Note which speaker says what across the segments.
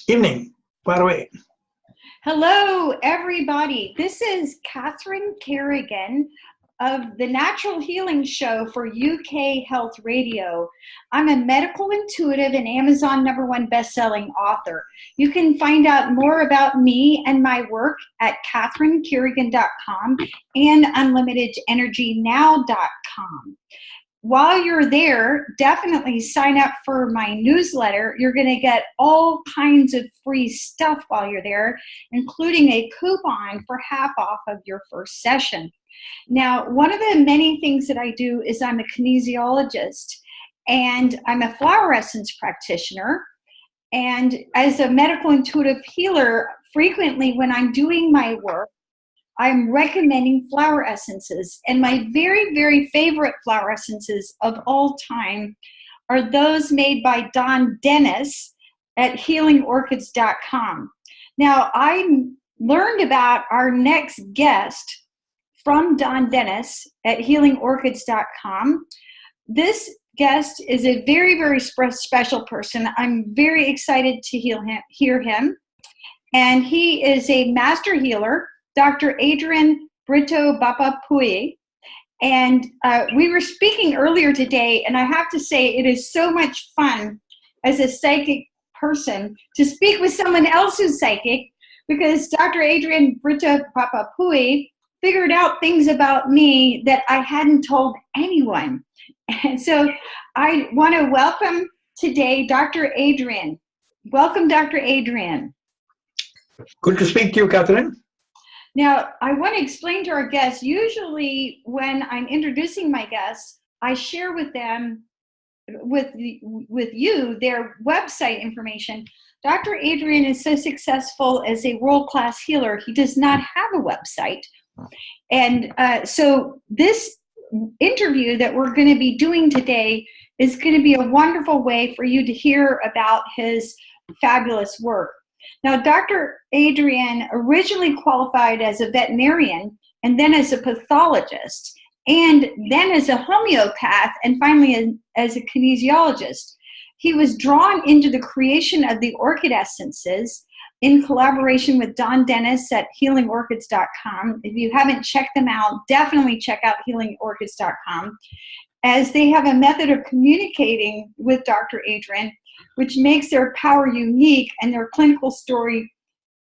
Speaker 1: Evening, far away.
Speaker 2: Hello, everybody. This is Catherine Kerrigan of the Natural Healing Show for UK Health Radio. I'm a medical intuitive and Amazon #1 best-selling author. You can find out more about me and my work at catherinekerrigan.com and unlimitedenergynow.com. While you're there, definitely sign up for my newsletter. You're going to get all kinds of free stuff while you're there, including a coupon for half off of your first session. Now, one of the many things that I do is I'm a kinesiologist, and I'm a flower essence practitioner. And as a medical intuitive healer, frequently when I'm doing my work, I'm recommending flower essences. And my very, very favorite flower essences of all time are those made by Don Dennis at healingorchids.com. Now, I learned about our next guest from Don Dennis at healingorchids.com. This guest is a very, very special person. I'm very excited to hear him. And he is a master healer, Dr. Adrian Brito Babapulle. And we were speaking earlier today, and I have to say it is so much fun as a psychic person to speak with someone else who's psychic, because Dr. Adrian Brito Babapulle figured out things about me that I hadn't told anyone. And so I want to welcome today Dr. Adrian. Welcome, Dr. Adrian.
Speaker 1: Good to speak to you, Catherine.
Speaker 2: Now, I want to explain to our guests, usually when I'm introducing my guests, I share with them, with you, their website information. Dr. Adrian is so successful as a world-class healer, he does not have a website. And so this interview that we're going to be doing today is going to be a wonderful way for you to hear about his fabulous work. Now, Dr. Adrian originally qualified as a veterinarian, and then as a pathologist, and then as a homeopath, and finally as a kinesiologist. He was drawn into the creation of the orchid essences in collaboration with Don Dennis at healingorchids.com. If you haven't checked them out, definitely check out healingorchids.com, as they have a method of communicating with Dr. Adrian, which makes their power unique and their clinical story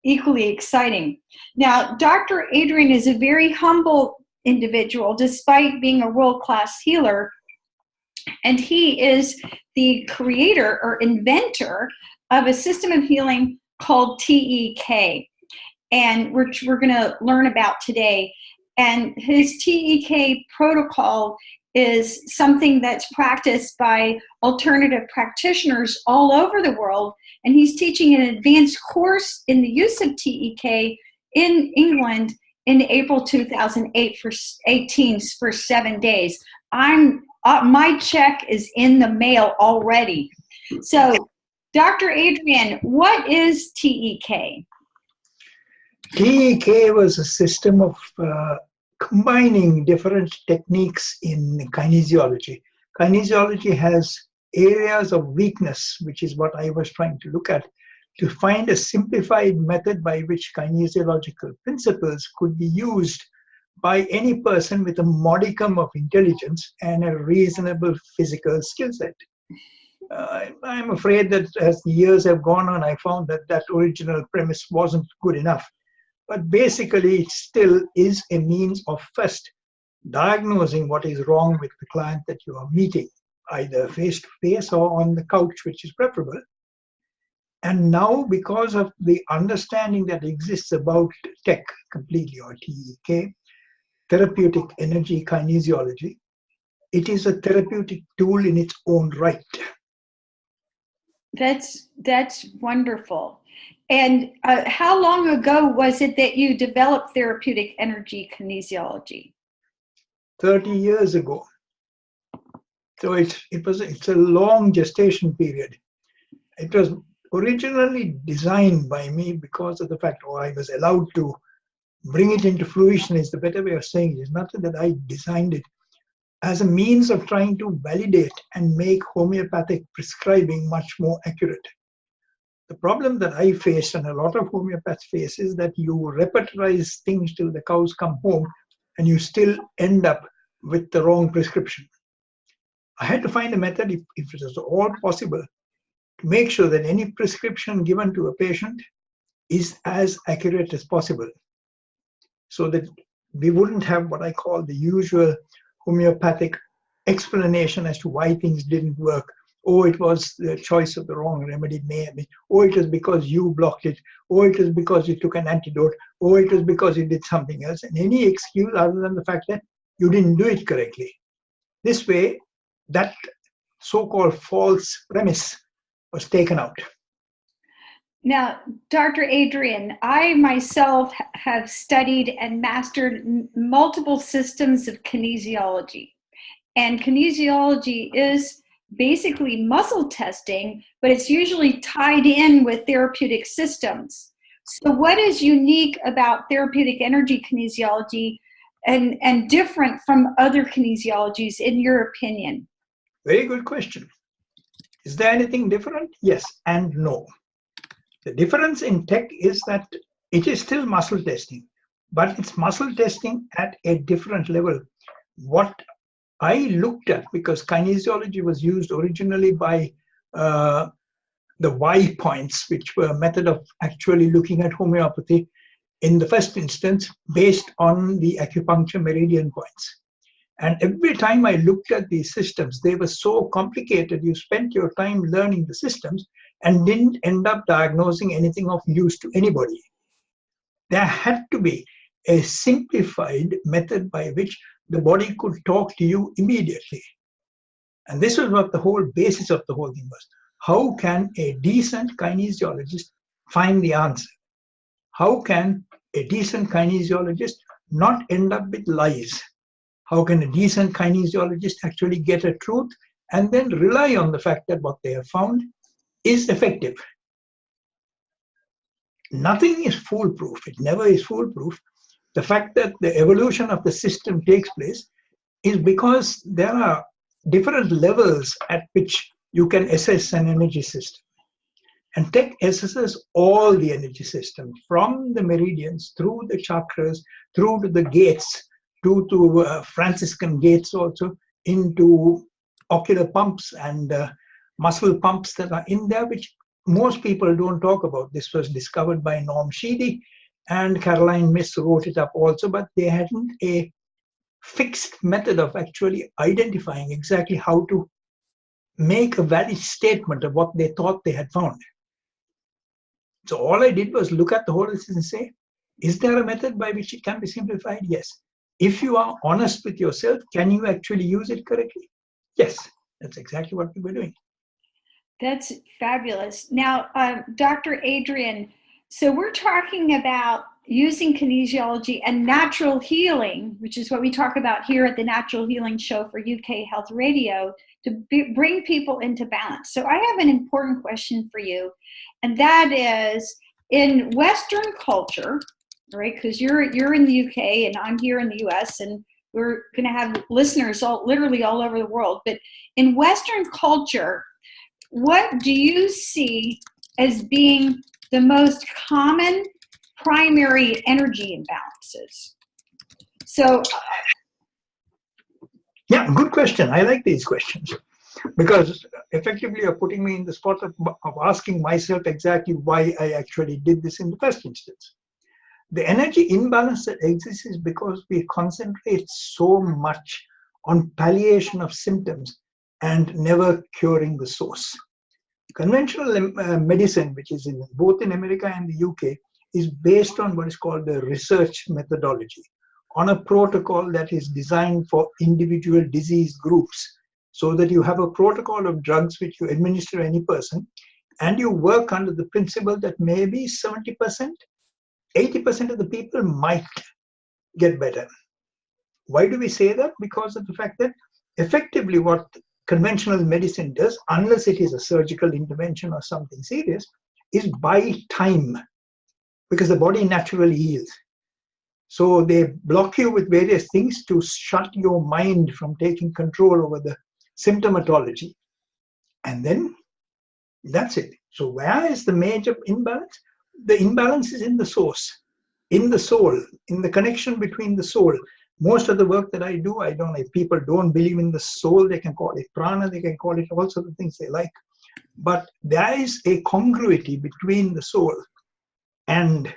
Speaker 2: equally exciting. Now, Dr. Adrian is a very humble individual, despite being a world-class healer, and he is the creator or inventor of a system of healing called TEK, and which we're going to learn about today. And his TEK protocol is something that's practiced by alternative practitioners all over the world. And he's teaching an advanced course in the use of TEK in England in April 2018 for 7 days. My check is in the mail already. So, Dr. Adrian, what is TEK?
Speaker 1: TEK was a system of combining different techniques in kinesiology. Kinesiology has areas of weakness, which is what I was trying to look at, to find a simplified method by which kinesiological principles could be used by any person with a modicum of intelligence and a reasonable physical skill set. I'm afraid that as the years have gone on, I found that that original premise wasn't good enough. But basically, it still is a means of first diagnosing what is wrong with the client that you are meeting, either face-to-face or on the couch, which is preferable. And now, because of the understanding that exists about TEK completely, or TEK, Therapeutic Energy Kinesiology, it is a therapeutic tool in its own right.
Speaker 2: That's wonderful. And how long ago was it that you developed therapeutic energy kinesiology?
Speaker 1: 30 years ago. So it's a long gestation period. It was originally designed by me because of the fact, I was allowed to bring it into fruition is the better way of saying it. It's not that I designed it as a means of trying to validate and make homeopathic prescribing much more accurate. The problem that I face and a lot of homeopaths face is that you repertorize things till the cows come home and you still end up with the wrong prescription. I had to find a method, if it is all possible, to make sure that any prescription given to a patient is as accurate as possible, so that we wouldn't have what I call the usual homeopathic explanation as to why things didn't work. Oh, it was the choice of the wrong remedy, maybe. Oh, it was because you blocked it. Oh, it was because you took an antidote. Oh, it was because you did something else. And any excuse other than the fact that you didn't do it correctly. This way, that so-called false premise was taken out.
Speaker 2: Now, Dr. Adrian, I myself have studied and mastered multiple systems of kinesiology. And kinesiology is basically muscle testing, but it's usually tied in with therapeutic systems. So what is unique about therapeutic energy kinesiology and different from other kinesiologies, in your opinion?
Speaker 1: Very good question. Is there anything different? Yes and no. The difference in TEK is that it is still muscle testing, but it's muscle testing at a different level. What I looked at, because kinesiology was used originally by the Y points, which were a method of actually looking at homeopathy in the first instance based on the acupuncture meridian points. And every time I looked at these systems, they were so complicated. You spent your time learning the systems and didn't end up diagnosing anything of use to anybody. There had to be a simplified method by which the body could talk to you immediately. And this was what the whole basis of the whole thing was. How can a decent kinesiologist find the answer? How can a decent kinesiologist not end up with lies? How can a decent kinesiologist actually get a truth and then rely on the fact that what they have found is effective? Nothing is foolproof. It never is foolproof. The fact that the evolution of the system takes place is because there are different levels at which you can assess an energy system. And TEK assesses all the energy system, from the meridians, through the chakras, through to the gates, to Franciscan gates also, into ocular pumps and muscle pumps that are in there, which most people don't talk about. This was discovered by Norm Sheedy, and Caroline Myss wrote it up also, but they hadn't a fixed method of actually identifying exactly how to make a valid statement of what they thought they had found. So all I did was look at the whole system and say, is there a method by which it can be simplified? Yes. If you are honest with yourself, can you actually use it correctly? Yes, that's exactly what we were doing.
Speaker 2: That's fabulous. Now, Dr. Adrian, so we're talking about using kinesiology and natural healing, which is what we talk about here at the Natural Healing Show for UK Health Radio, to bring people into balance. So I have an important question for you, and that is, in Western culture, right? Because you're in the UK and I'm here in the US, and we're going to have listeners literally all over the world. But in Western culture, what do you see as being the most common primary energy imbalances? So,
Speaker 1: yeah, good question. I like these questions because effectively you're putting me in the spot of asking myself exactly why I actually did this in the first instance. The energy imbalance that exists is because we concentrate so much on palliation of symptoms and never curing the source. Conventional medicine, which is in both in America and the UK, is based on what is called the research methodology, on a protocol that is designed for individual disease groups, so that you have a protocol of drugs which you administer to any person, and you work under the principle that maybe 70%, 80% of the people might get better. Why do we say that? Because of the fact that effectively what conventional medicine does, unless it is a surgical intervention or something serious, is buy time, because the body naturally heals. So they block you with various things to shut your mind from taking control over the symptomatology. And then that's it. So where is the major imbalance? The imbalance is in the source, in the soul, in the connection between the soul. Most of the work that I do, I don't know, if people don't believe in the soul, they can call it prana, they can call it all sorts of things they like. But there is a congruity between the soul and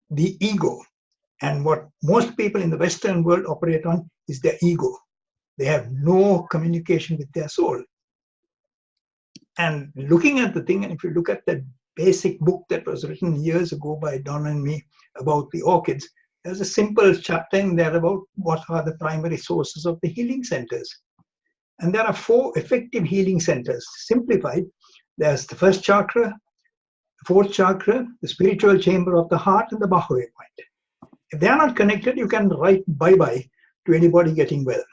Speaker 1: the ego. And what most people in the Western world operate on is their ego. They have no communication with their soul. And looking at the thing, and if you look at that basic book that was written years ago by Don and me about the orchids, there's a simple chapter in there about what are the primary sources of the healing centers. And there are 4 effective healing centers. Simplified, there's the first chakra, the fourth chakra, the spiritual chamber of the heart, and the Babapulle point. If they are not connected, you can write bye-bye to anybody getting well.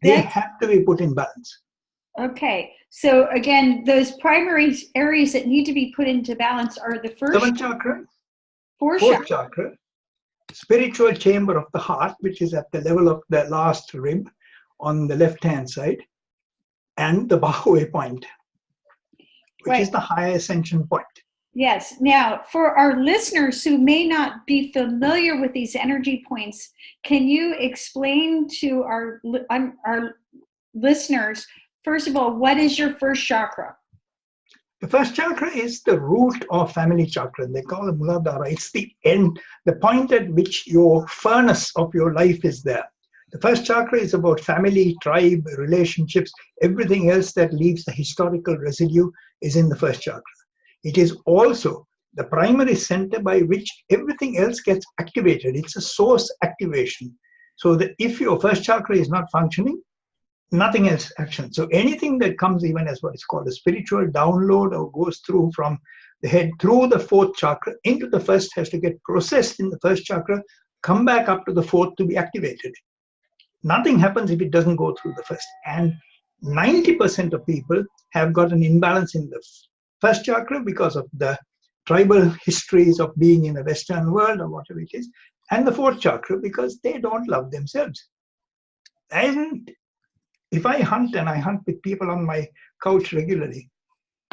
Speaker 1: They have to be put in balance.
Speaker 2: Okay, so again, those primary areas that need to be put into balance are the first
Speaker 1: 7th chakra,
Speaker 2: fourth
Speaker 1: 4th chakra, spiritual chamber of the heart, which is at the level of the last rib on the left-hand side, and the Babapulle point, which is the high ascension point.
Speaker 2: Yes. Now, for our listeners who may not be familiar with these energy points, can you explain to our listeners, first of all, what is your first chakra?
Speaker 1: The first chakra is the root of family chakra. They call it Muladhara. It's the end, the point at which your furnace of your life is there. The first chakra is about family, tribe, relationships. Everything else that leaves the historical residue is in the first chakra. It is also the primary center by which everything else gets activated. It's a source activation. So that if your first chakra is not functioning, nothing else actions. So anything that comes even as what is called a spiritual download or goes through from the head through the 4th chakra into the first has to get processed in the first chakra, come back up to the 4th to be activated. Nothing happens if it doesn't go through the first. And 90% of people have got an imbalance in the first chakra because of the tribal histories of being in the Western world or whatever it is, and the 4th chakra because they don't love themselves. And if I hunt, and I hunt with people on my couch regularly,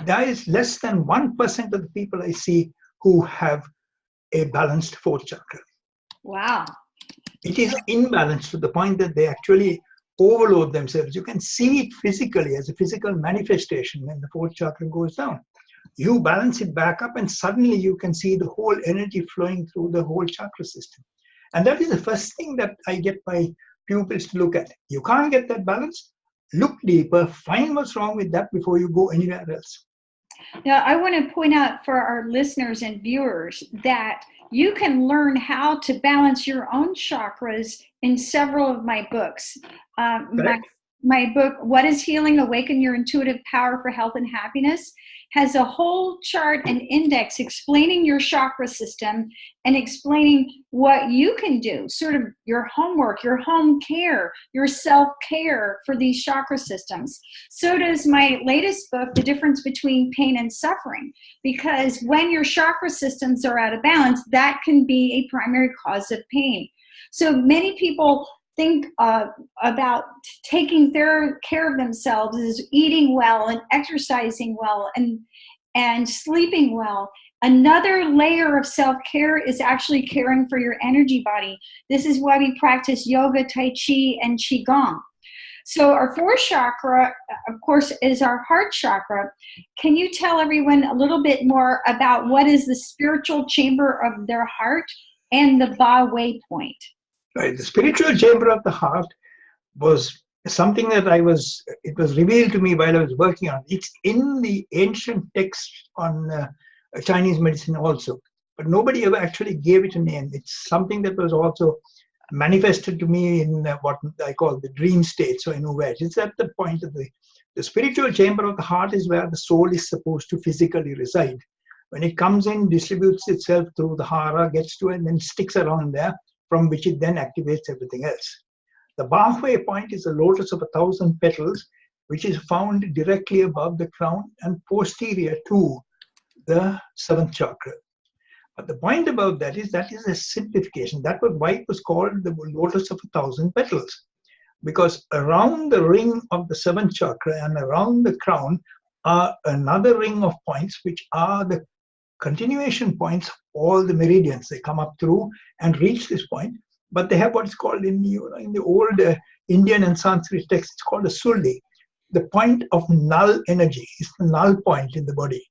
Speaker 1: there is less than 1% of the people I see who have a balanced 4th chakra.
Speaker 2: Wow.
Speaker 1: It is imbalanced to the point that they actually overload themselves. You can see it physically as a physical manifestation when the 4th chakra goes down. You balance it back up and suddenly you can see the whole energy flowing through the whole chakra system. And that is the first thing that I get my pupils to look at. You can't get that balance? Look deeper, find what's wrong with that before you go anywhere else.
Speaker 2: Now, I want to point out for our listeners and viewers that you can learn how to balance your own chakras in several of my books. My book, What is Healing? Awaken Your Intuitive Power for Health and Happiness, has a whole chart and index explaining your chakra system and explaining what you can do, sort of your homework, your home care, your self-care for these chakra systems. So does my latest book, The Difference Between Pain and Suffering, because when your chakra systems are out of balance, that can be a primary cause of pain. So many people think about taking care of themselves as eating well and exercising well and sleeping well. Another layer of self-care is actually caring for your energy body. This is why we practice yoga, tai chi, and Qigong. So our 4th chakra, of course, is our heart chakra. Can you tell everyone a little bit more about what is the spiritual chamber of their heart and the Babapulle point?
Speaker 1: Right. The spiritual chamber of the heart was something that it was revealed to me while I was working on. It's in the ancient texts on Chinese medicine also, but nobody ever actually gave it a name. It's something that was also manifested to me in what I call the dream state. So in a way, it's at the point of the spiritual chamber of the heart is where the soul is supposed to physically reside. When it comes in, distributes itself through the hara, gets to it, and then sticks around there, from which it then activates everything else. The Babapulle point is a lotus of 1,000 petals, which is found directly above the crown and posterior to the 7th chakra. But the point about that is a simplification. That was why it was called the lotus of 1,000 petals, because around the ring of the 7th chakra and around the crown are another ring of points, which are the continuation points of all the meridians. They come up through and reach this point, but they have what is called in the old Indian and Sanskrit texts, it's called a sulli. The point of null energy is the null point in the body.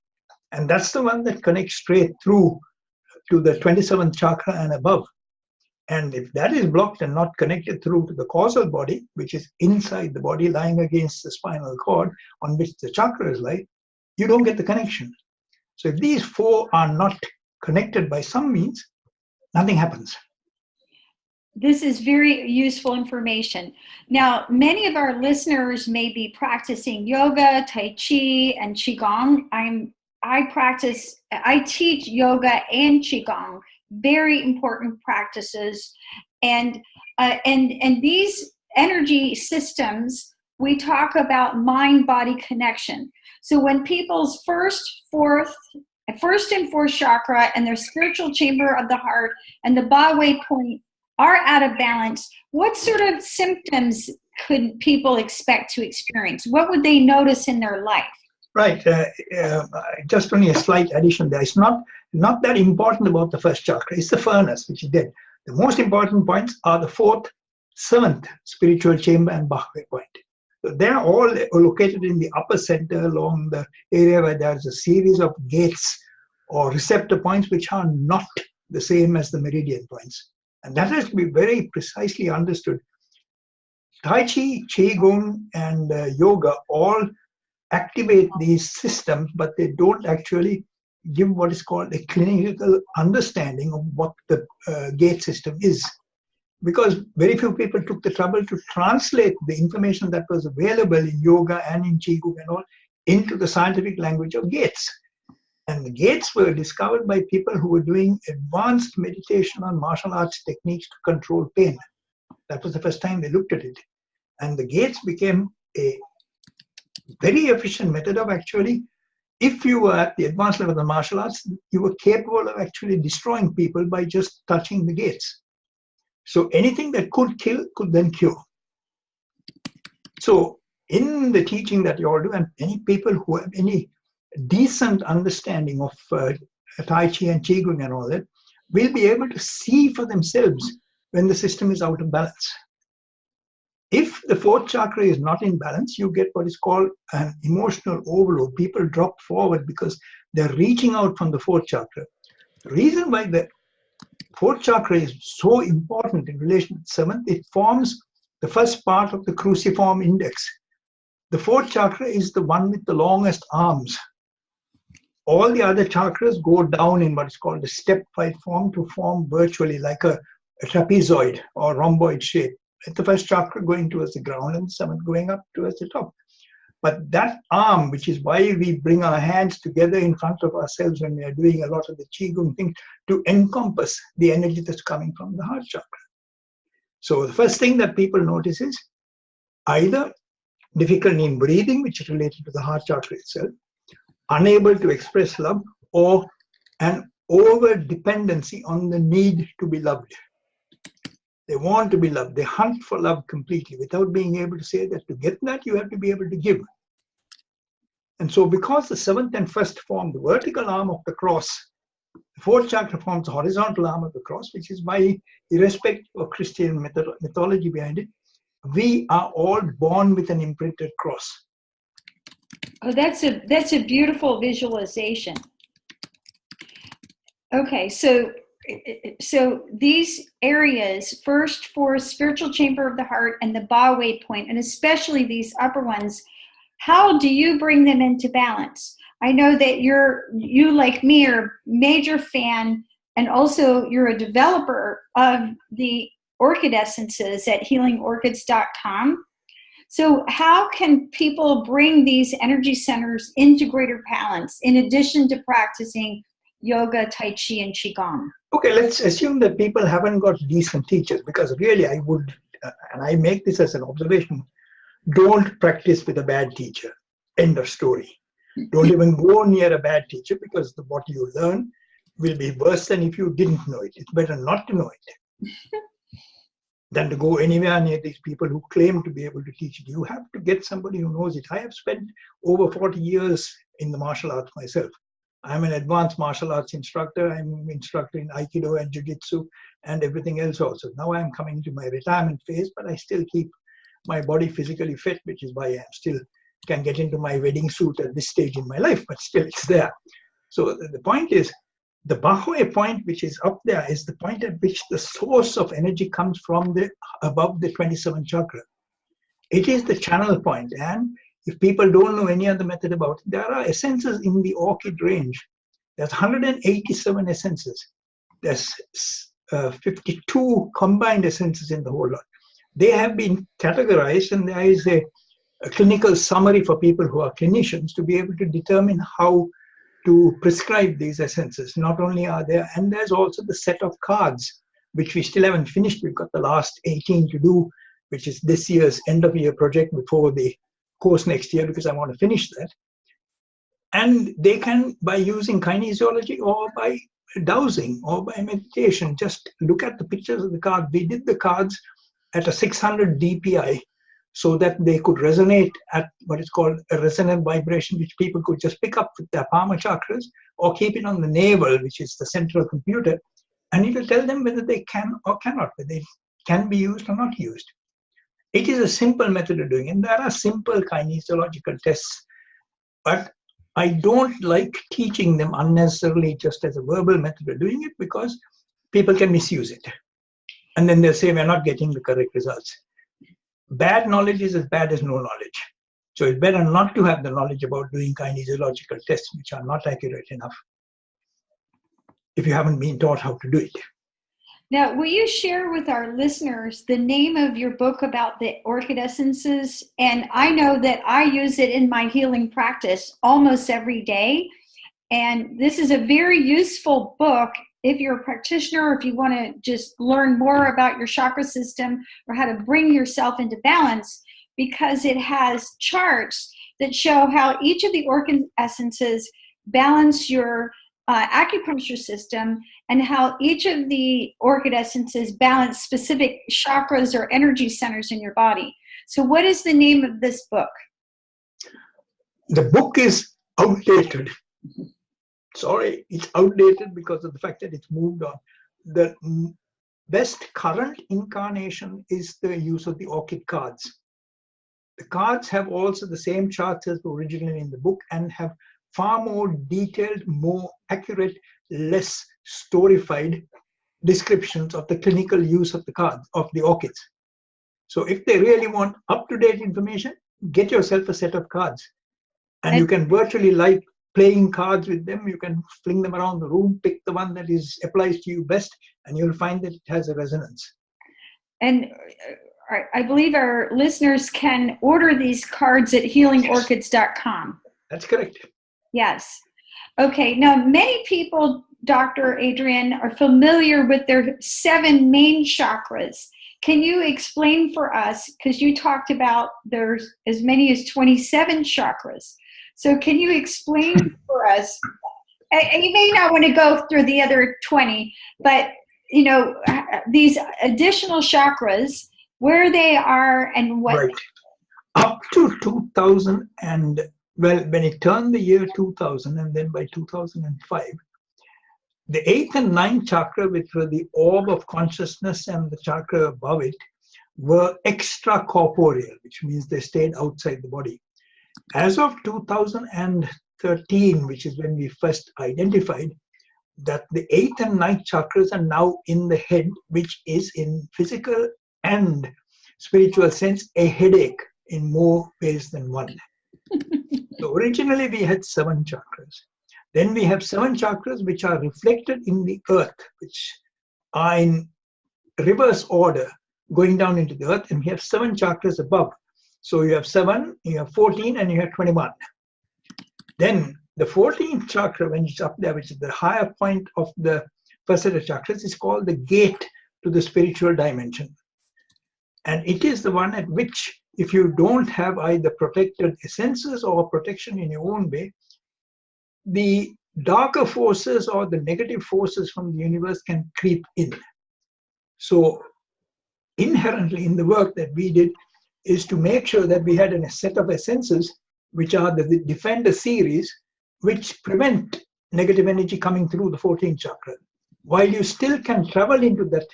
Speaker 1: And that's the one that connects straight through to the 27th chakra and above. And if that is blocked and not connected through to the causal body, which is inside the body, lying against the spinal cord on which the chakras lie, you don't get the connection. So if these four are not connected by some means, nothing happens.
Speaker 2: This is very useful information. Now, many of our listeners may be practicing yoga, Tai Chi, and Qigong. I teach yoga and Qigong, very important practices. And these energy systems, we talk about mind-body connection. So when people's first and fourth chakra and their spiritual chamber of the heart and the Babapulle point are out of balance, what sort of symptoms could people expect to experience? What would they notice in their life?
Speaker 1: Right. Just only a slight addition there. It's not that important about the first chakra. It's the furnace, which is dead. The most important points are the fourth, seventh spiritual chamber and Babapulle point. So they're all located in the upper center along the area where there's a series of gates or receptor points which are not the same as the meridian points. And that has to be very precisely understood. Tai Chi, Qigong, and yoga all activate these systems, but they don't actually give what is called a clinical understanding of what the gate system is. Because very few people took the trouble to translate the information that was available in yoga and in Qigong and all into the scientific language of gates. And the gates were discovered by people who were doing advanced meditation on martial arts techniques to control pain. That was the first time they looked at it. And the gates became a very efficient method of actually, if you were at the advanced level of the martial arts, you were capable of actually destroying people by just touching the gates. So anything that could kill could then cure. So in the teaching that you all do, and any people who have any decent understanding of Tai Chi and Qigong and all that, will be able to see for themselves when the system is out of balance. If the fourth chakra is not in balance, you get what is called an emotional overload. People drop forward because they're reaching out from the fourth chakra. The reason why the fourth chakra is so important in relation to the seventh, it forms the first part of the cruciform index. The fourth chakra is the one with the longest arms. All the other chakras go down in what is called a step-wise form to form virtually like a trapezoid or rhomboid shape. The first chakra going towards the ground and the seventh going up towards the top. But that arm, which is why we bring our hands together in front of ourselves when we are doing a lot of the Qigong thing, to encompass the energy that's coming from the heart chakra. So the first thing that people notice is either difficulty in breathing, which is related to the heart chakra itself, unable to express love, or an over-dependency on the need to be loved. They want to be loved. They hunt for love completely without being able to say that to get that, you have to be able to give. And so because the seventh and first form the vertical arm of the cross, the fourth chakra forms the horizontal arm of the cross, which is why, irrespective of Christian mythology behind it, we are all born with an imprinted cross.
Speaker 2: Oh, that's a beautiful visualization. Okay, so these areas, first for spiritual chamber of the heart and the Babapulle point, and especially these upper ones, how do you bring them into balance? I know that you like me are a major fan, and also you're a developer of the orchid essences at healingorchids.com. So how can people bring these energy centers into greater balance in addition to practicing yoga, Tai Chi, and Qigong?
Speaker 1: Okay, let's assume that people haven't got decent teachers, because really I would, and I make this as an observation, don't practice with a bad teacher. End of story. Don't even go near a bad teacher, because what you learn will be worse than if you didn't know it. It's better not to know it. than to go anywhere near these people who claim to be able to teach it. You have to get somebody who knows it. I have spent over 40 years in the martial arts myself. I'm an advanced martial arts instructor. I'm an instructor in Aikido and Jiu-Jitsu and everything else also. Now I'm coming to my retirement phase, but I still keep my body physically fit, which is why I still can get into my wedding suit at this stage in my life, but still it's there. So the point is, the Babapulle point, which is up there, is the point at which the source of energy comes from above the 27th chakra. It is the channel point, and if people don't know any other method about it, there are essences in the orchid range. There's 187 essences. There's 52 combined essences in the whole lot. They have been categorized, and there is a clinical summary for people who are clinicians to be able to determine how to prescribe these essences. Not only are there, and there's also the set of cards, which we still haven't finished. We've got the last 18 to do, which is this year's end of year project before the course next year, because I want to finish that. And they can, by using kinesiology or by dowsing or by meditation, just look at the pictures of the card. We did the cards at a 600 dpi so that they could resonate at what is called a resonant vibration, which people could just pick up with their palmar chakras or keep it on the navel, which is the central computer, and it will tell them whether they can or cannot, whether they can be used or not used. It is a simple method of doing it. And there are simple kinesiological tests, but I don't like teaching them unnecessarily just as a verbal method of doing it, because people can misuse it. And then they'll say, we're not getting the correct results. Bad knowledge is as bad as no knowledge. So it's better not to have the knowledge about doing kinesiological tests, which are not accurate enough, if you haven't been taught how to do it.
Speaker 2: Now, will you share with our listeners the name of your book about the orchid essences? And I know that I use it in my healing practice almost every day. And this is a very useful book if you're a practitioner, or if you want to just learn more about your chakra system or how to bring yourself into balance, because it has charts that show how each of the orchid essences balance your acupuncture system, and how each of the orchid essences balance specific chakras or energy centers in your body. So what is the name of this book?
Speaker 1: The book is outdated. Sorry, it's outdated because of the fact that it's moved on. The best current incarnation is the use of the orchid cards. The cards have also the same charts as originally in the book, and have far more detailed, more accurate, less storified descriptions of the clinical use of the cards, of the orchids. So if they really want up-to-date information, get yourself a set of cards. And you can virtually, like playing cards with them, you can fling them around the room, pick the one that applies to you best, and you'll find that it has a resonance. And
Speaker 2: I believe our listeners can order these cards at healingorchids.com.
Speaker 1: That's correct.
Speaker 2: Yes. Okay. Now, many people, Dr. Adrian, are familiar with their 7 main chakras. Can you explain for us, because you talked about there's as many as 27 chakras. So can you explain for us, and you may not want to go through the other 20, but you know, these additional chakras, where they are and what?
Speaker 1: Right. Up to 2000 and, well, when it turned the year 2000, and then by 2005, the 8th and 9th chakra, which were the orb of consciousness and the chakra above it, were extracorporeal, which means they stayed outside the body. As of 2013, which is when we first identified that the 8th and 9th chakras are now in the head, which is in physical and spiritual sense a headache in more ways than one. So originally we had 7 chakras. Then we have 7 chakras which are reflected in the earth, which are in reverse order going down into the earth, and we have 7 chakras above. So you have 7, you have 14, and you have 21. Then the 14th chakra, when it's up there, which is the higher point of the first set of chakras, is called the gate to the spiritual dimension. And it is the one at which, if you don't have either protected essences or protection in your own way, the darker forces or the negative forces from the universe can creep in. So inherently in the work that we did is to make sure that we had a set of essences, which are the Defender series, which prevent negative energy coming through the 14th chakra, while you still can travel into that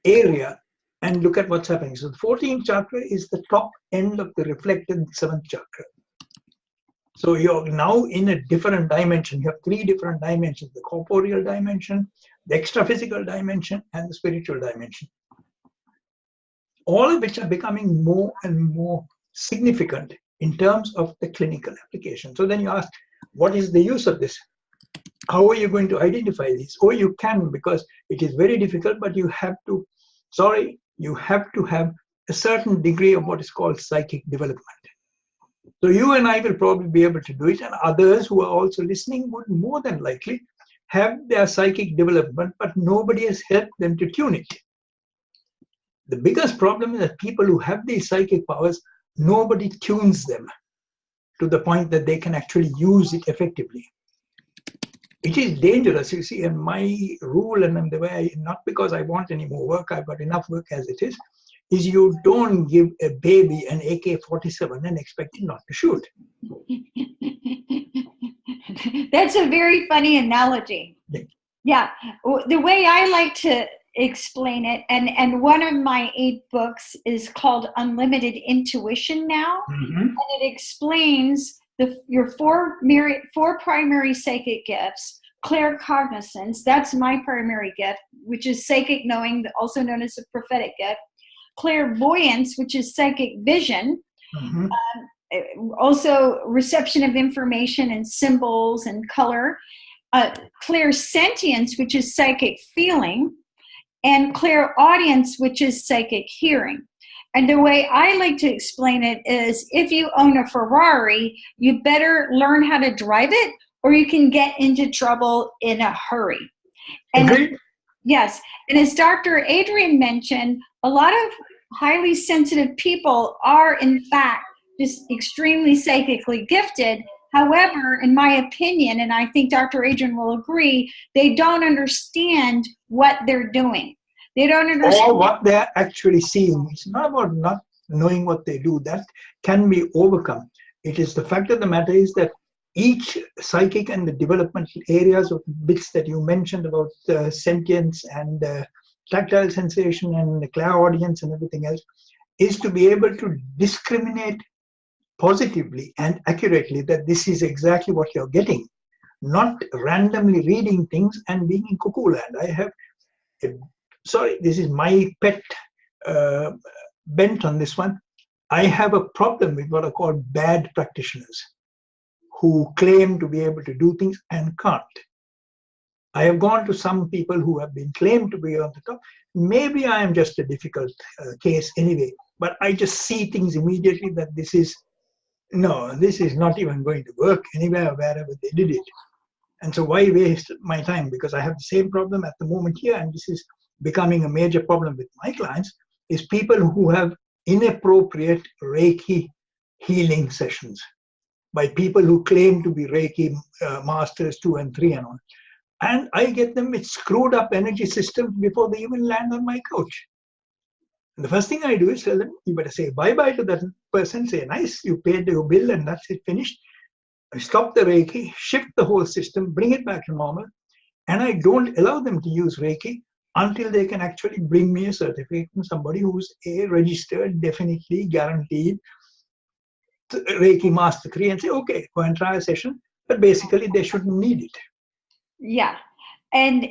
Speaker 1: area and look at what's happening. So the 14th chakra is the top end of the reflected 7th chakra. So you're now in a different dimension. You have 3 different dimensions: the corporeal dimension, the extra-physical dimension, and the spiritual dimension. All of which are becoming more and more significant in terms of the clinical application. So then you ask, what is the use of this? How are you going to identify these? Or you can, because it is very difficult, but you have to, you have to have a certain degree of what is called psychic development. So you and I will probably be able to do it, and others who are also listening would more than likely have their psychic development, but nobody has helped them to tune it. The biggest problem is that people who have these psychic powers, nobody tunes them to the point that they can actually use it effectively. It is dangerous, you see, and my rule, and the way not because I want any more work, I've got enough work as it is you don't give a baby an AK-47 and expect it not to shoot.
Speaker 2: That's a very funny analogy. Yeah. The way I like to explain it, and one of my 8 books is called Unlimited Intuition Now, and it explains your 4 primary psychic gifts. Claircognizance, that's my primary gift, which is psychic knowing, also known as a prophetic gift. Clairvoyance, which is psychic vision, also reception of information and symbols and color. Clairsentience, which is psychic feeling, and clairaudience, which is psychic hearing. And the way I like to explain it is, if you own a Ferrari, you better learn how to drive it, or you can get into trouble in a hurry. And yes, and as Dr. Adrian mentioned, a lot of highly sensitive people are, in fact, just extremely psychically gifted. However, in my opinion, and I think Dr. Adrian will agree, they don't understand what they're doing. They don't understand.
Speaker 1: Or what they're actually seeing. It's not about not knowing what they do. That can be overcome. It is the fact of the matter is that each psychic and the developmental areas of bits that you mentioned about sentience and tactile sensation and the clairaudience and everything else is to be able to discriminate positively and accurately that this is exactly what you're getting, not randomly reading things and being in cuckoo land. I have, this is my pet bent on this one. I have a problem with what are called bad practitioners who claim to be able to do things and can't. I have gone to some people who have been claimed to be on the top. Maybe I am just a difficult case anyway, but I just see things immediately that this is not even going to work anywhere, wherever they did it. And so why waste my time? Because I have the same problem at the moment here, and this is becoming a major problem with my clients, is people who have inappropriate Reiki healing sessions by people who claim to be Reiki masters 2 and 3 and on. And I get them with screwed up energy systems before they even land on my couch. And the first thing I do is tell them, you better say bye-bye to that person, say, nice, you paid your bill and that's it, finished. I stop the Reiki, shift the whole system, bring it back to normal. And I don't allow them to use Reiki until they can actually bring me a certificate from somebody who's a registered, definitely guaranteed Reiki Master 3 and say, okay, go and try a session. But basically, they shouldn't need it.
Speaker 2: Yeah. And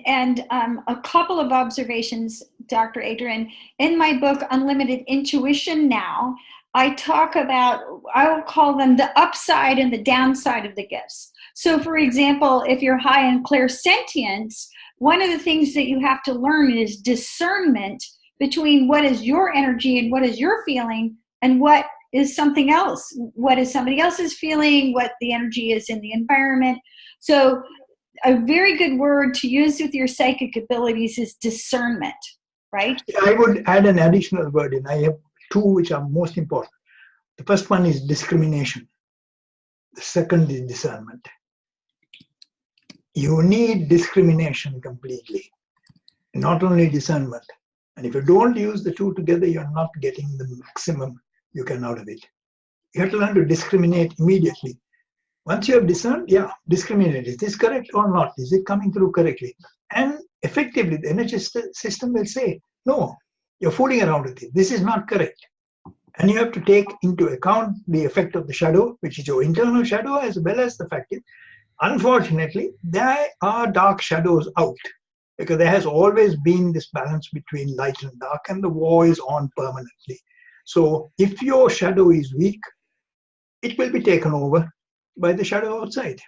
Speaker 2: a couple of observations, Dr. Adrian. In my book, Unlimited Intuition Now, I talk about, I will call them the upside and the downside of the gifts. So, for example, if you're high in clairsentience, one of the things that you have to learn is discernment between what is your energy and what is your feeling and what is something else. What is somebody else's feeling, what the energy is in the environment. So a very good word to use with your psychic abilities is discernment, right?
Speaker 1: I would add an additional word in. I have 2 which are most important. The first one is discrimination. The second is discernment. You need discrimination completely, not only discernment. And if you don't use the two together, you're not getting the maximum you can out of it. You have to learn to discriminate immediately. Once you have discerned, yeah, discriminate. Is this correct or not? Is it coming through correctly? And effectively, the energy system will say, no, you're fooling around with it. This is not correct. And you have to take into account the effect of the shadow, which is your internal shadow, as well as the fact that, unfortunately, there are dark shadows out, because there has always been this balance between light and dark, and the war is on permanently. So if your shadow is weak, it will be taken over by the shadow outside.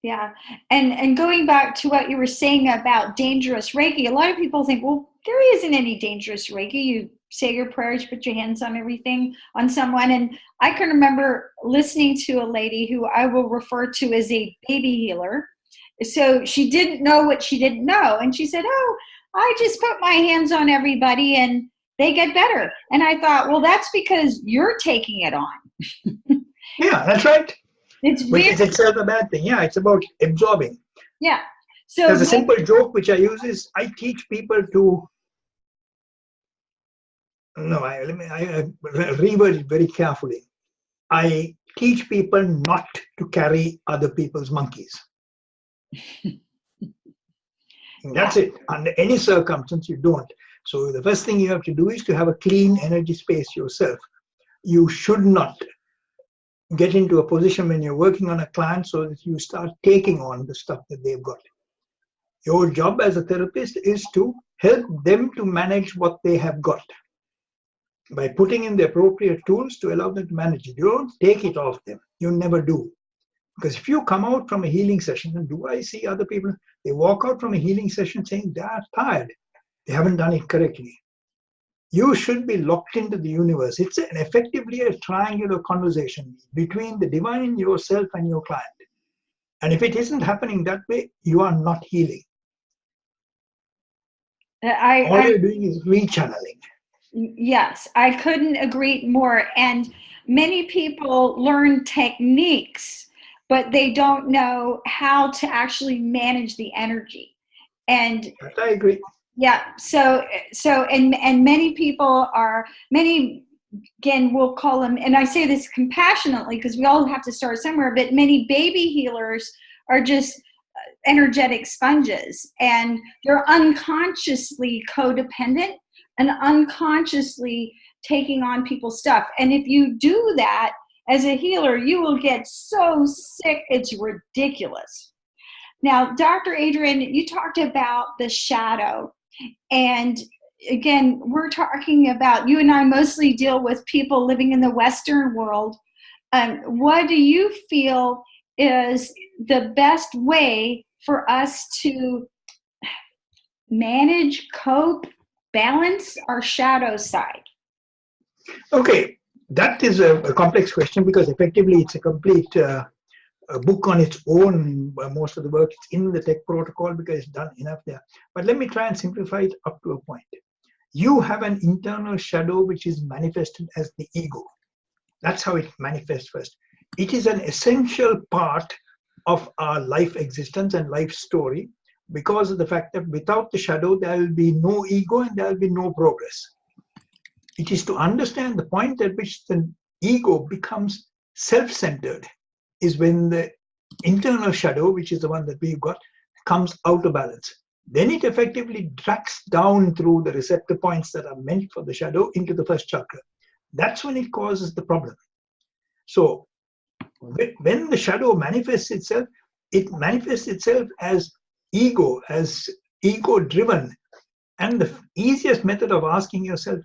Speaker 2: Yeah. And going back to what you were saying about dangerous Reiki, a lot of people think, well, there isn't any dangerous Reiki. You say your prayers, put your hands on everything, on someone. And I can remember listening to a lady who I will refer to as a baby healer. So she didn't know what she didn't know. And she said, oh, I just put my hands on everybody and they get better. And I thought, well, that's because you're taking it on.
Speaker 1: Yeah, that's right.
Speaker 2: It's
Speaker 1: Which is itself a bad thing. Yeah, it's about absorbing.
Speaker 2: Yeah. So
Speaker 1: there's a simple joke which I use is, I teach people to, no, I reword it very carefully. I teach people not to carry other people's monkeys. That's it. Under any circumstance, you don't. So the first thing you have to do is to have a clean energy space yourself. You should not get into a position when you're working on a client so that you start taking on the stuff that they've got. Your job as a therapist is to help them to manage what they have got by putting in the appropriate tools to allow them to manage it. You don't take it off them. You never do. Because if you come out from a healing session, and do I see other people, they walk out from a healing session saying they're tired. They haven't done it correctly. You should be locked into the universe. It's effectively a triangular conversation between the divine, yourself, and your client. And if it isn't happening that way, you are not healing. All you're doing is rechanneling.
Speaker 2: Yes, I couldn't agree more. And many people learn techniques, but they don't know how to actually manage the energy. And
Speaker 1: I agree.
Speaker 2: Yeah. So and many people are, again, we'll call them, and I say this compassionately because we all have to start somewhere, but many baby healers are just energetic sponges, and they're unconsciously codependent and unconsciously taking on people's stuff. And if you do that as a healer, you will get so sick, it's ridiculous. Now, Dr. Adrian, you talked about the shadow. And again, we're talking about, you and I mostly deal with people living in the Western world. What do you feel is the best way for us to manage, cope, balance our shadow side?
Speaker 1: Okay, that is a complex question, because effectively it's a complete a book on its own. Most of the work is in the TEK protocol because it's done enough there. But let me try and simplify it up to a point. You have an internal shadow which is manifested as the ego. That's how it manifests first. It is an essential part of our life existence and life story, because of the fact that without the shadow, there will be no ego and there will be no progress. It is to understand the point at which the ego becomes self-centered is when the internal shadow, which is the one that we've got, comes out of balance. Then it effectively tracks down through the receptor points that are meant for the shadow into the first chakra. That's when it causes the problem. So when the shadow manifests itself, it manifests itself as ego-driven. And the easiest method of asking yourself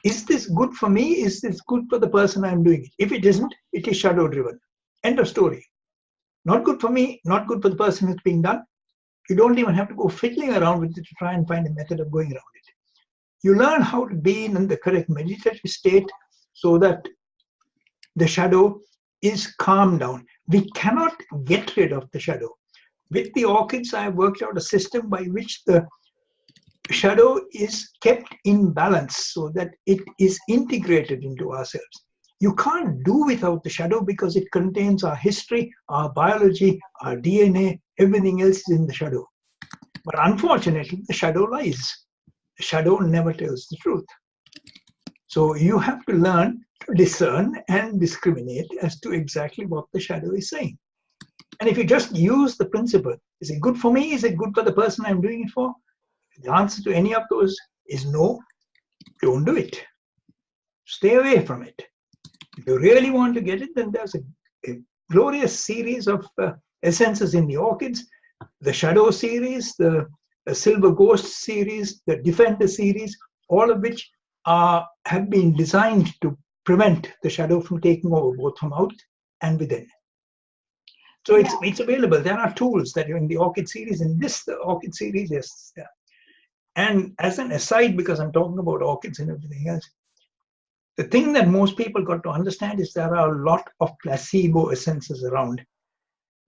Speaker 1: is this good for me? Is this good for the person I'm doing it? If it isn't, it is shadow-driven. End of story. Not good for me, not good for the person who's being done. You don't even have to go fiddling around with it to try and find a method of going around it. You learn how to be in the correct meditative state so that the shadow is calmed down. We cannot get rid of the shadow. With the orchids, I have worked out a system by which the shadow is kept in balance so that it is integrated into ourselves. You can't do without the shadow because it contains our history, our biology, our DNA, everything else is in the shadow. But unfortunately, the shadow lies. shadow never tells the truth. So you have to learn to discern and discriminate as to exactly what the shadow is saying. And if you just use the principle, is it good for me? Is it good for the person I'm doing it for? The answer to any of those is no. Don't do it. Stay away from it. If you really want to get it, then there's a glorious series of essences in the orchids, the Shadow series, the Silver Ghost series, the Defender series, all of which have been designed to prevent the shadow from taking over, both from out and within. So it's available. There are tools that are in the Orchid series. In this, the Orchid series, yes. Yeah. And as an aside, because I'm talking about orchids and everything else, the thing that most people got to understand is there are a lot of placebo essences around.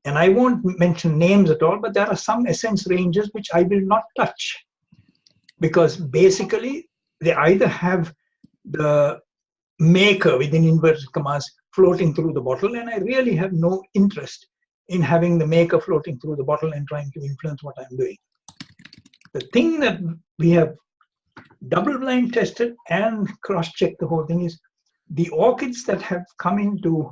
Speaker 1: And I won't mention names at all, but there are some essence ranges which I will not touch. Because basically, they either have the maker, within inverted commas, floating through the bottle, and I really have no interest in having the maker floating through the bottle and trying to influence what I'm doing. The thing that we have double-blind tested and cross-checked the whole thing is the orchids that have come into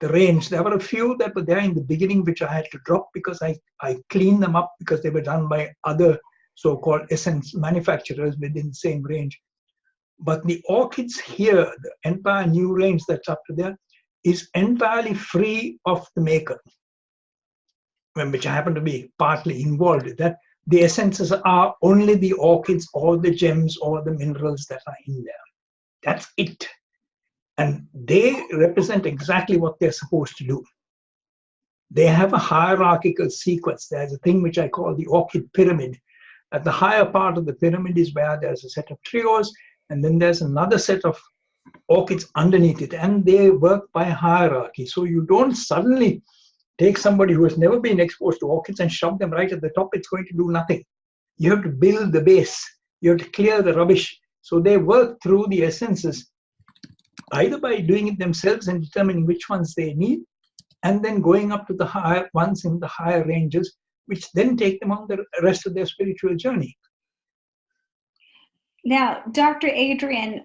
Speaker 1: the range. There were a few that were there in the beginning which I had to drop because I cleaned them up because they were done by other so-called essence manufacturers within the same range. But the orchids here, the entire new range that's up to there, is entirely free of the maker, which I happen to be partly involved with that. The essences are only the orchids or the gems or the minerals that are in there. That's it. And they represent exactly what they're supposed to do. They have a hierarchical sequence. There's a thing which I call the orchid pyramid. At the higher part of the pyramid is where there's a set of trios, and then there's another set of orchids underneath it, and they work by hierarchy. So you don't suddenly take somebody who has never been exposed to orchids and shove them right at the top. It's going to do nothing. You have to build the base. You have to clear the rubbish. So they work through the essences, either by doing it themselves and determining which ones they need, and then going up to the higher ones in the higher ranges, which then take them on the rest of their spiritual journey.
Speaker 2: Now, Dr. Adrian,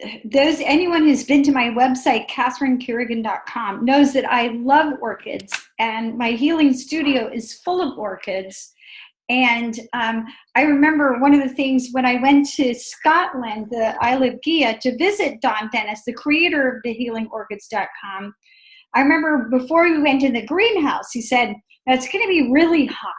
Speaker 2: anyone who's been to my website, KatherineKerrigan.com, knows that I love orchids, and my healing studio is full of orchids. And I remember one of the things when I went to Scotland, the Isle of Gia, to visit Don Dennis, the creator of the healingorchids.com. I remember before we went in the greenhouse, he said, it's going to be really hot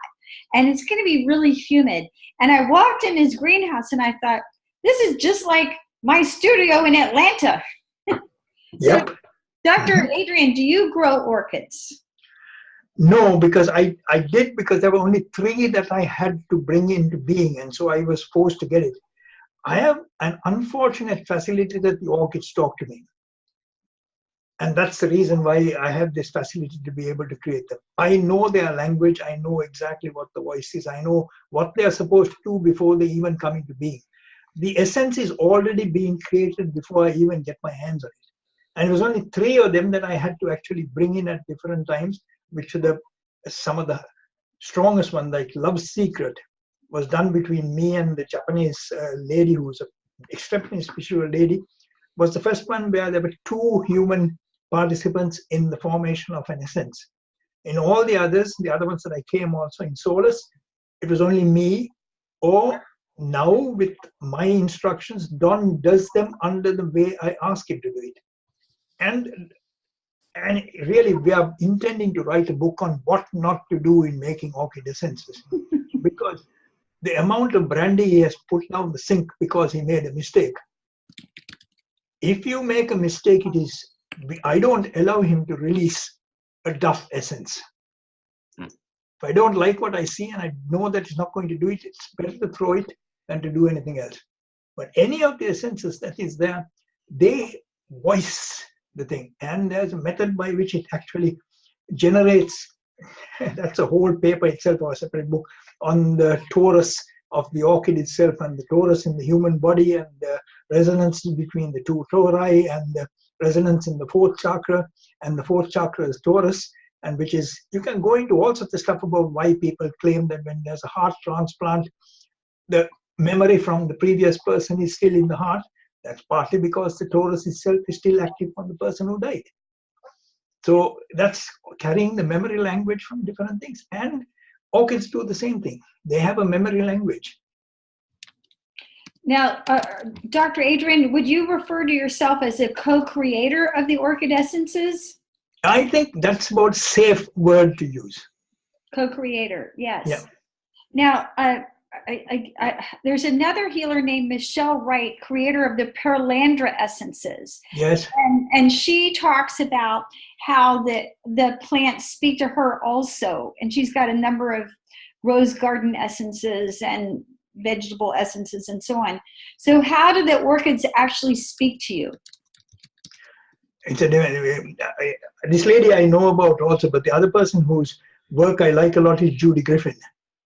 Speaker 2: and it's going to be really humid. And I walked in his greenhouse and I thought, this is just like my studio in Atlanta.
Speaker 1: Yep.
Speaker 2: So, Dr. Adrian, do you grow orchids?
Speaker 1: No, because I did, because there were only 3 that I had to bring into being, and so I was forced to get it. I have an unfortunate facility that the orchids talk to me. And that's the reason why I have this facility to be able to create them. I know their language. I know exactly what the voice is. I know what they're supposed to do before they even come into being. The essence is already being created before I even get my hands on it. And it was only 3 of them that I had to actually bring in at different times, which are some of the strongest one, like Love's Secret, was done between me and the Japanese lady who was an extremely spiritual lady. Was the first one where there were 2 human participants in the formation of an essence. In all the others, the other ones that I came also in Solus, it was only me, or now with my instructions, Don does them under the way I ask him to do it. And really, we are intending to write a book on what not to do in making orchid essences, because the amount of brandy he has put down the sink because he made a mistake. If you make a mistake, I don't allow him to release a duff essence. If I don't like what I see and I know that it's not going to do it, it's better to throw it than to do anything else. But any of the essences that is there, they voice the thing. And there's a method by which it actually generates, that's a whole paper itself or a separate book, on the torus of the orchid itself and the torus in the human body and the resonance between the 2 tori and the resonance in the 4th chakra, and the 4th chakra is torus, and which is, you can go into all sorts of stuff about why people claim that when there's a heart transplant, the memory from the previous person is still in the heart. That's partly because the torus itself is still active on the person who died. So that's carrying the memory language from different things. And orchids do the same thing. They have a memory language.
Speaker 2: Now, Dr. Adrian, would you refer to yourself as a co-creator of the orchid essences?
Speaker 1: I think that's about safe word to use.
Speaker 2: Co-creator, yes.
Speaker 1: Yeah.
Speaker 2: Now, there's another healer named Michelle Wright, creator of the Pearlandra essences.
Speaker 1: Yes.
Speaker 2: And she talks about how the plants speak to her also. And she's got a number of rose garden essences and vegetable essences and so on. So how do the orchids actually speak to you?
Speaker 1: This lady I know about also, but the other person whose work I like a lot is Judy Griffin,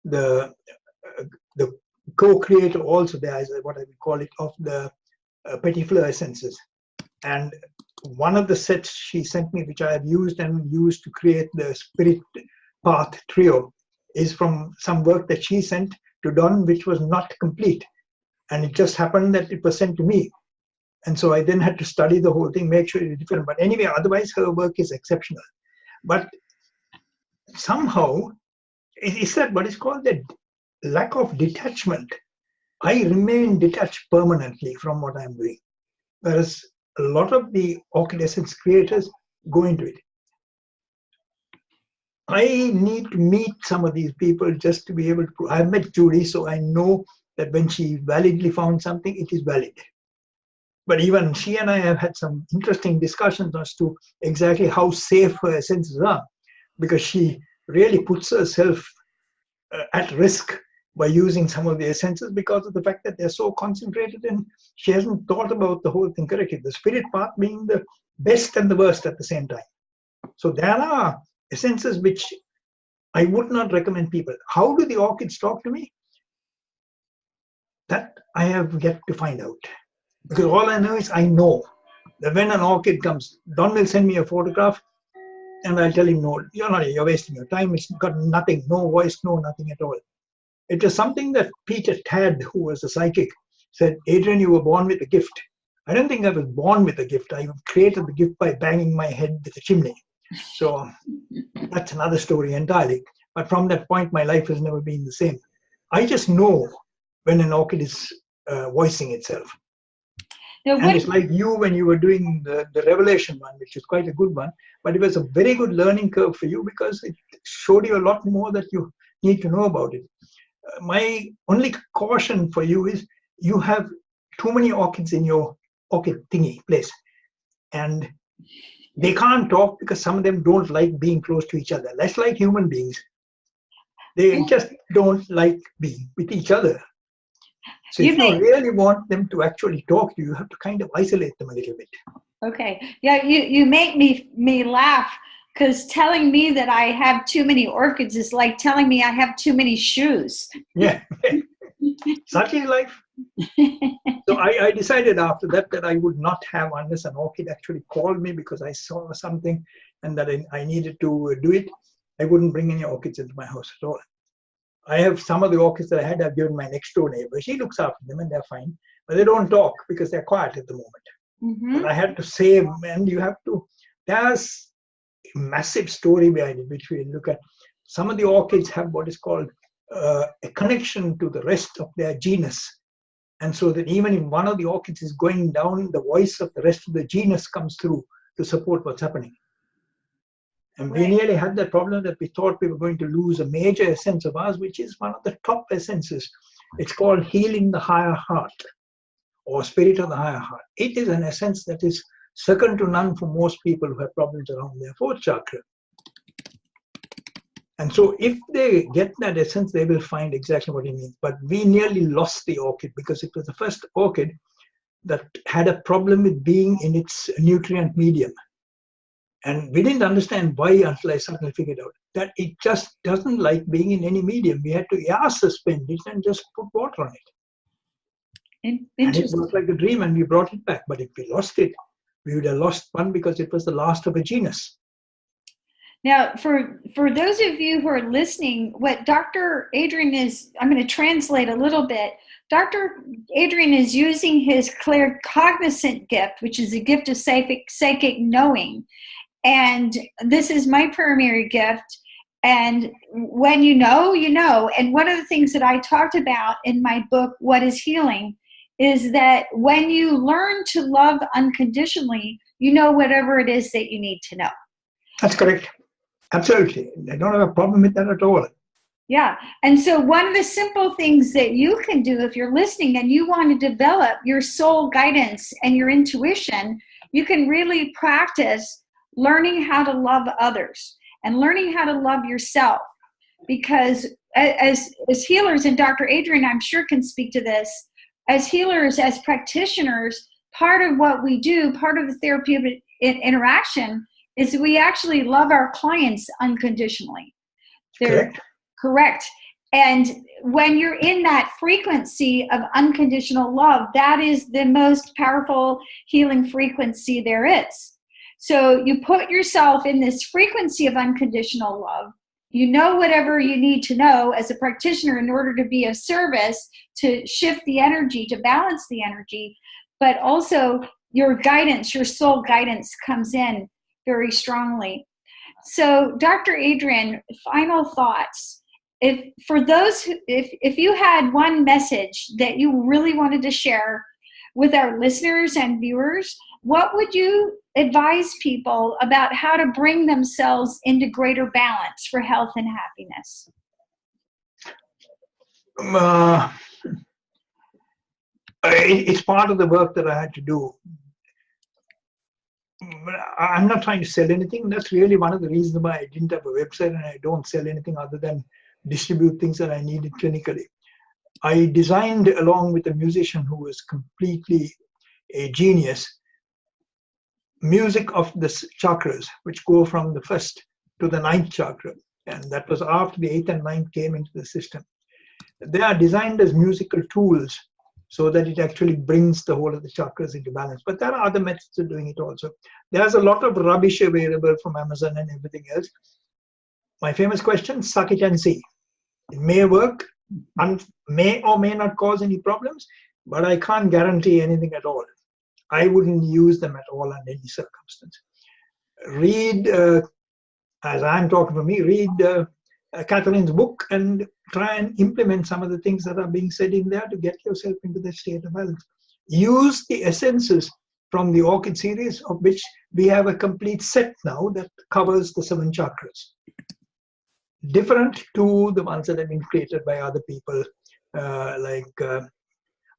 Speaker 1: the co-creator also, there is what I would call it, of the Petit Fleur essences. And one of the sets she sent me, which I have used to create the Spirit Path Trio, is from some work that she sent to Don, which was not complete. And it just happened that it was sent to me. And so I then had to study the whole thing, make sure it's different. But anyway, otherwise her work is exceptional. But somehow, is that what is called the lack of detachment? I remain detached permanently from what I'm doing. Whereas a lot of the orchid essence creators go into it. I need to meet some of these people just to be able to. I've met Judy, so I know that when she validly found something, it is valid. But even she and I have had some interesting discussions as to exactly how safe her essences are, because she really puts herself at risk by using some of the essences because of the fact that they're so concentrated, and she hasn't thought about the whole thing correctly. The spirit path being the best and the worst at the same time. So there are essences which I would not recommend people. How do the orchids talk to me? That I have yet to find out. Because all I know is I know that when an orchid comes, Don will send me a photograph and I'll tell him, no, you're wasting your time. It's got nothing, no voice, no nothing at all. It was something that Peter Tad, who was a psychic, said, Adrian, you were born with a gift. I don't think I was born with a gift. I created the gift by banging my head with a chimney. So that's another story entirely. But from that point, my life has never been the same. I just know when an orchid is voicing itself. Now, and it's like you when you were doing the revelation one, which is quite a good one, but it was a very good learning curve for you because it showed you a lot more that you need to know about it. My only caution for you is you have too many orchids in your orchid thingy place, and they can't talk because some of them don't like being close to each other. That's like human beings. They just don't like being with each other. So if you really want them to actually talk to you, you have to kind of isolate them a little bit.
Speaker 2: Okay. Yeah, you make me laugh, because telling me that I have too many orchids is like telling me I have too many shoes.
Speaker 1: Yeah. Such is life. So I decided after that I would not have, unless an orchid actually called me because I saw something and that I needed to do it, I wouldn't bring any orchids into my house at all. I have some of the orchids that I had, I've given my next door neighbor. She looks after them and they're fine. But they don't talk because they're quiet at the moment. Mm-hmm. But I had to save, and you have to, there's a massive story behind it, which we look at. Some of the orchids have what is called a connection to the rest of their genus. And so that even if one of the orchids is going down, the voice of the rest of the genus comes through to support what's happening. And we nearly had that problem that we thought we were going to lose a major essence of ours, which is one of the top essences. It's called Healing the Higher Heart, or Spirit of the Higher Heart. It is an essence that is second to none for most people who have problems around their fourth chakra. And so if they get that essence, they will find exactly what it means. But we nearly lost the orchid because it was the first orchid that had a problem with being in its nutrient medium. And we didn't understand why until I suddenly figured out that it just doesn't like being in any medium. We had to air suspend it and just put water on it. And it was like a dream, and we brought it back. But if we lost it, we would have lost one because it was the last of a genus.
Speaker 2: Now, for those of you who are listening, what Dr. Adrian is, I'm going to translate a little bit. Dr. Adrian is using his claircognizant gift, which is a gift of psychic knowing. And this is my primary gift. And when you know, you know. And one of the things that I talked about in my book, What is Healing, is that when you learn to love unconditionally, you know whatever it is that you need to know.
Speaker 1: That's correct. Absolutely. I don't have a problem with that at all.
Speaker 2: Yeah. And so one of the simple things that you can do if you're listening and you want to develop your soul guidance and your intuition, you can really practice learning how to love others and learning how to love yourself. Because as healers, and Dr. Adrian, I'm sure, can speak to this, as healers, as practitioners, part of what we do, part of the therapeutic interaction, is we actually love our clients unconditionally.
Speaker 1: Correct.
Speaker 2: Correct. And when you're in that frequency of unconditional love, that is the most powerful healing frequency there is. So you put yourself in this frequency of unconditional love. You know whatever you need to know as a practitioner in order to be of service, to shift the energy, to balance the energy, but also your guidance, your soul guidance comes in very strongly. So, Dr. Adrian, final thoughts. If you had one message that you really wanted to share with our listeners and viewers, what would you advise people about how to bring themselves into greater balance for health and happiness?
Speaker 1: It's part of the work that I had to do. I'm not trying to sell anything. That's really one of the reasons why I didn't have a website and I don't sell anything other than distribute things that I needed clinically. I designed, along with a musician who was completely a genius, music of the chakras, which go from the 1st to the 9th chakra. And that was after the 8th and 9th came into the system. They are designed as musical tools so that it actually brings the whole of the chakras into balance. But there are other methods of doing it also. There's a lot of rubbish available from Amazon and everything else. My famous question, suck it and see. It may work, and may or may not cause any problems, but I can't guarantee anything at all. I wouldn't use them at all under any circumstance. Read, as I'm talking for me, read Catherine's book and try and implement some of the things that are being said in there to get yourself into the state of balance. Use the essences from the Orchid series, of which we have a complete set now that covers the 7 chakras. Different to the ones that have been created by other people, like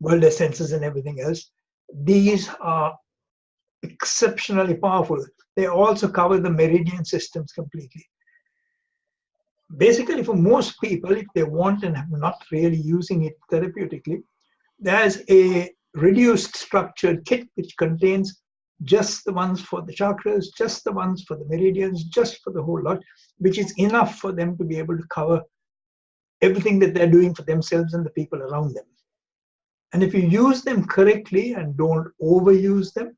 Speaker 1: World Essences and everything else. These are exceptionally powerful. They also cover the meridian systems completely. Basically, for most people, if they want and have not really using it therapeutically, there's a reduced structured kit which contains just the ones for the chakras, just the ones for the meridians, just for the whole lot, which is enough for them to be able to cover everything that they're doing for themselves and the people around them. And if you use them correctly and don't overuse them,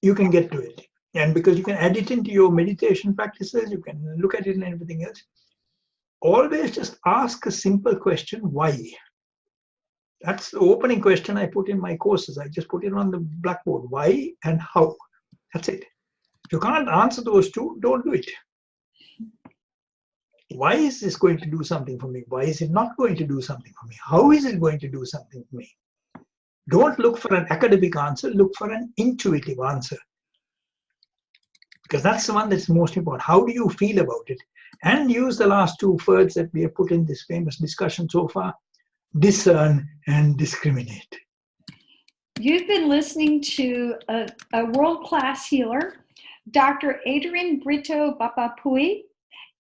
Speaker 1: you can get to it. And because you can add it into your meditation practices, you can look at it and everything else. Always just ask a simple question, why? That's the opening question I put in my courses. I just put it on the blackboard, why and how. That's it. If you can't answer those two, don't do it. Why is this going to do something for me? Why is it not going to do something for me? How is it going to do something for me? Don't look for an academic answer, look for an intuitive answer. Because that's the one that's most important. How do you feel about it? And use the last 2 words that we have put in this famous discussion so far: discern and discriminate.
Speaker 2: You've been listening to a world-class healer, Dr. Adrian Brito Babapulle,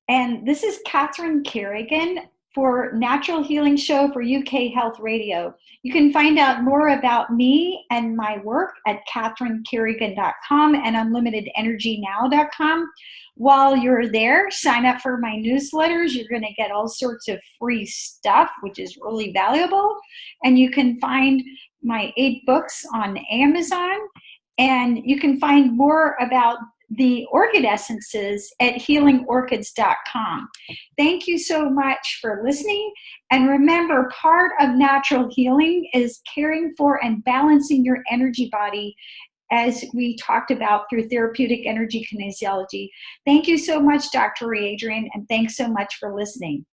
Speaker 2: and this is Catherine Kerrigan for Natural Healing Show for UK Health Radio. You can find out more about me and my work at catherinekerrigan.com and unlimitedenergynow.com. While you're there, sign up for my newsletters. You're going to get all sorts of free stuff, which is really valuable. And you can find my 8 books on Amazon. And you can find more about the orchid essences at healingorchids.com. Thank you so much for listening. And remember, part of natural healing is caring for and balancing your energy body, as we talked about through therapeutic energy kinesiology. Thank you so much, Dr. Adrian, and thanks so much for listening.